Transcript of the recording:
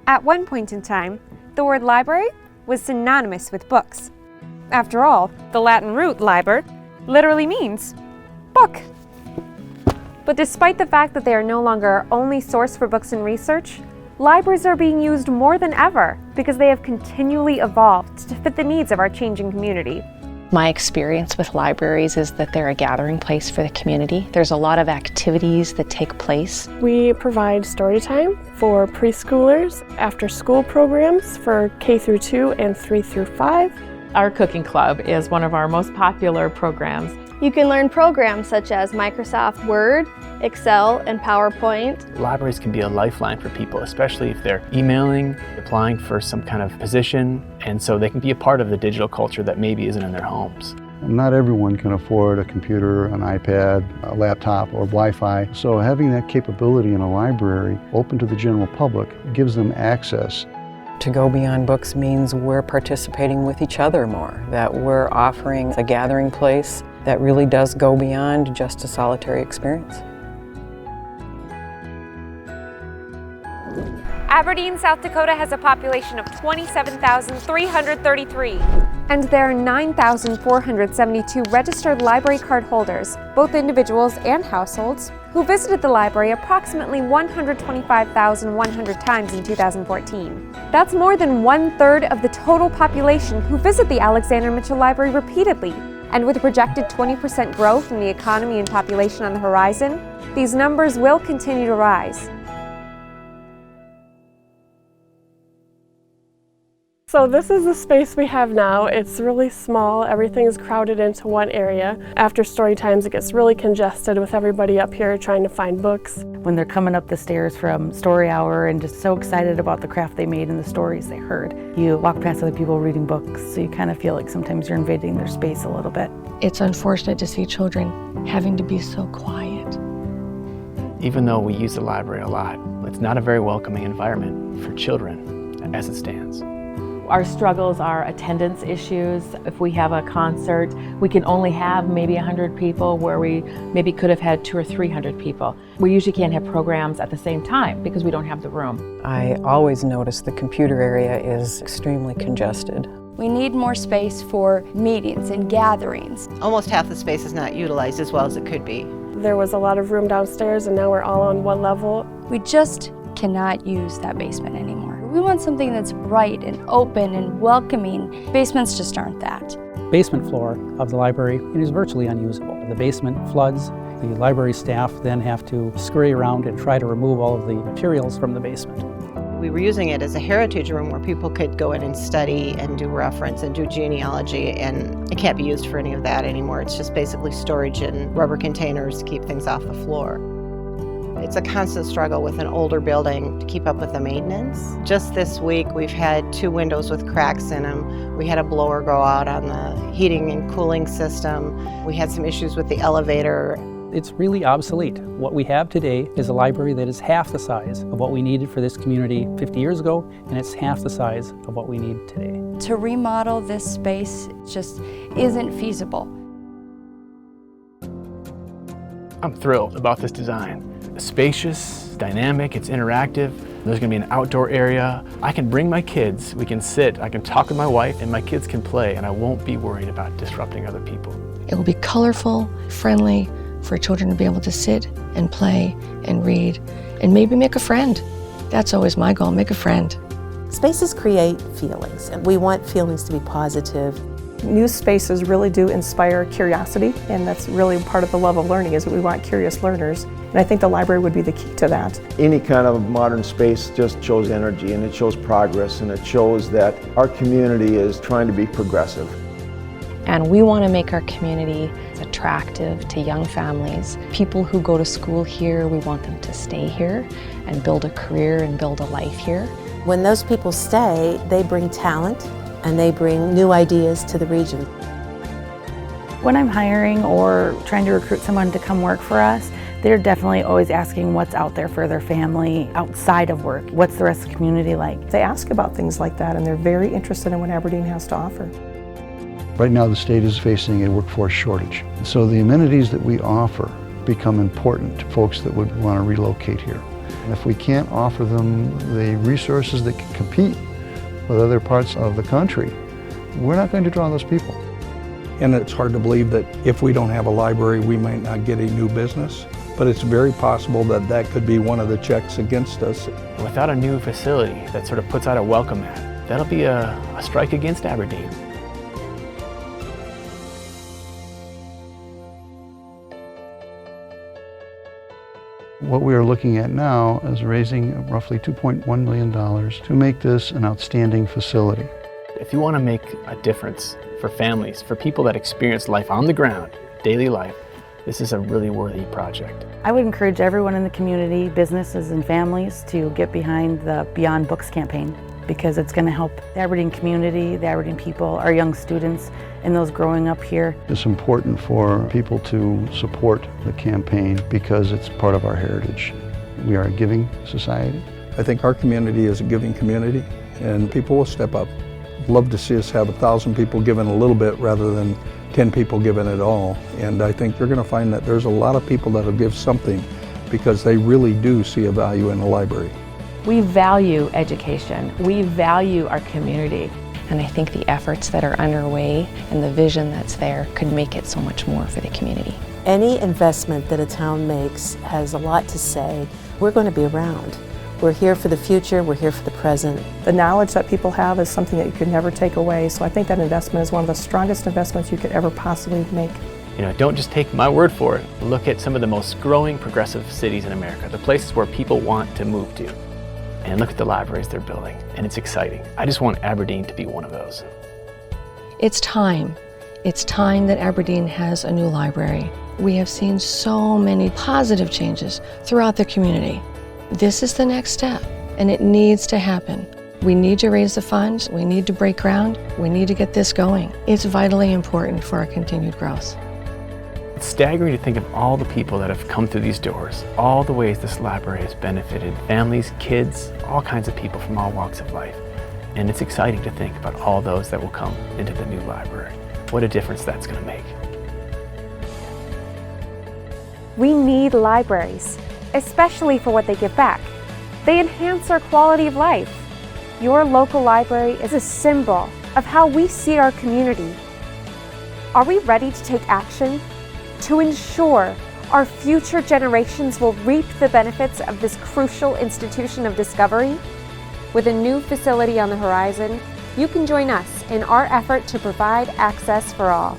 At one point in time, the word library was synonymous with books. After all, the Latin root liber literally means book. But despite the fact that they are no longer our only source for books and research, libraries are being used more than ever because they have continually evolved to fit the needs of our changing community. My experience with libraries is that they're a gathering place for the community. There's a lot of activities that take place. We provide story time for preschoolers, after school programs for K through 2 and 3 through 5. Our cooking club is one of our most popular programs. You can learn programs such as Microsoft Word, Excel, and PowerPoint. Libraries can be a lifeline for people, especially if they're emailing, applying for some kind of position, and so they can be a part of the digital culture that maybe isn't in their homes. Not everyone can afford a computer, an iPad, a laptop, or Wi-Fi, so having that capability in a library open to the general public gives them access. To go beyond books means we're participating with each other more, that we're offering a gathering place that really does go beyond just a solitary experience. Aberdeen, South Dakota has a population of 27,333, and there are 9,472 registered library card holders, both individuals and households, who visited the library approximately 125,100 times in 2014. That's more than 1/3 of the total population who visit the Alexander Mitchell Library repeatedly. And with a projected 20% growth in the economy and population on the horizon, these numbers will continue to rise. So this is the space we have now. It's really small. Everything is crowded into one area. After story times, it gets really congested with everybody up here trying to find books. When they're coming up the stairs from story hour and just so excited about the craft they made and the stories they heard. You walk past other people reading books, so you kind of feel like sometimes you're invading their space a little bit. It's unfortunate to see children having to be so quiet. Even though we use the library a lot, it's not a very welcoming environment for children as it stands. Our struggles are attendance issues. If we have a concert, we can only have maybe 100 people where we maybe could have had 200 or 300 people. We usually can't have programs at the same time because we don't have the room. I always notice the computer area is extremely congested. We need more space for meetings and gatherings. Almost half the space is not utilized as well as it could be. There was a lot of room downstairs and now we're all on one level. We just cannot use that basement anymore. We want something that's bright and open and welcoming. Basements just aren't that. Basement floor of the library is virtually unusable. The basement floods. The library staff then have to scurry around and try to remove all of the materials from the basement. We were using it as a heritage room where people could go in and study and do reference and do genealogy, and it can't be used for any of that anymore. It's just basically storage in rubber containers to keep things off the floor. It's a constant struggle with an older building to keep up with the maintenance. Just this week, we've had 2 windows with cracks in them. We had a blower go out on the heating and cooling system. We had some issues with the elevator. It's really obsolete. What we have today is a library that is half the size of what we needed for this community 50 years ago, and it's half the size of what we need today. To remodel this space just isn't feasible. I'm thrilled about this design. It's spacious, dynamic, it's interactive. There's going to be an outdoor area. I can bring my kids, we can sit, I can talk with my wife, and my kids can play, and I won't be worried about disrupting other people. It will be colorful, friendly, for children to be able to sit and play and read and maybe make a friend. That's always my goal, make a friend. Spaces create feelings, and we want feelings to be positive. New spaces really do inspire curiosity, and that's really part of the love of learning, is that we want curious learners. And I think the library would be the key to that. Any kind of modern space just shows energy, and it shows progress, and it shows that our community is trying to be progressive. And we want to make our community attractive to young families. People who go to school here, we want them to stay here and build a career and build a life here. When those people stay, they bring talent and they bring new ideas to the region. When I'm hiring or trying to recruit someone to come work for us, they're definitely always asking what's out there for their family outside of work. What's the rest of the community like? They ask about things like that, and they're very interested in what Aberdeen has to offer. Right now the state is facing a workforce shortage. So the amenities that we offer become important to folks that would want to relocate here. And if we can't offer them the resources that can compete with other parts of the country, we're not going to draw those people. And it's hard to believe that if we don't have a library, we might not get a new business. But it's very possible that that could be one of the checks against us. Without a new facility that sort of puts out a welcome mat, that'll be a strike against Aberdeen. What we are looking at now is raising roughly $2.1 million to make this an outstanding facility. If you want to make a difference for families, for people that experience life on the ground, daily life, this is a really worthy project. I would encourage everyone in the community, businesses and families, to get behind the Beyond Books campaign, because it's going to help the Aberdeen community, the Aberdeen people, our young students, and those growing up here. It's important for people to support the campaign because it's part of our heritage. We are a giving society. I think our community is a giving community, and people will step up. Love to see us have 1,000 people giving a little bit rather than 10 people giving it all. And I think you're going to find that there's a lot of people that will give something because they really do see a value in the library. We value education. We value our community. And I think the efforts that are underway and the vision that's there could make it so much more for the community. Any investment that a town makes has a lot to say. We're going to be around. We're here for the future, we're here for the present. The knowledge that people have is something that you could never take away, so I think that investment is one of the strongest investments you could ever possibly make. You know, don't just take my word for it. Look at some of the most growing progressive cities in America, the places where people want to move to. And look at the libraries they're building, and it's exciting. I just want Aberdeen to be one of those. It's time. It's time that Aberdeen has a new library. We have seen so many positive changes throughout the community. This is the next step, and it needs to happen. We need to raise the funds, we need to break ground, we need to get this going. It's vitally important for our continued growth. It's staggering to think of all the people that have come through these doors, all the ways this library has benefited families, kids, all kinds of people from all walks of life. And it's exciting to think about all those that will come into the new library. What a difference that's going to make. We need libraries, especially for what they give back. They enhance our quality of life. Your local library is a symbol of how we see our community. Are we ready to take action to ensure our future generations will reap the benefits of this crucial institution of discovery? With a new facility on the horizon, you can join us in our effort to provide access for all.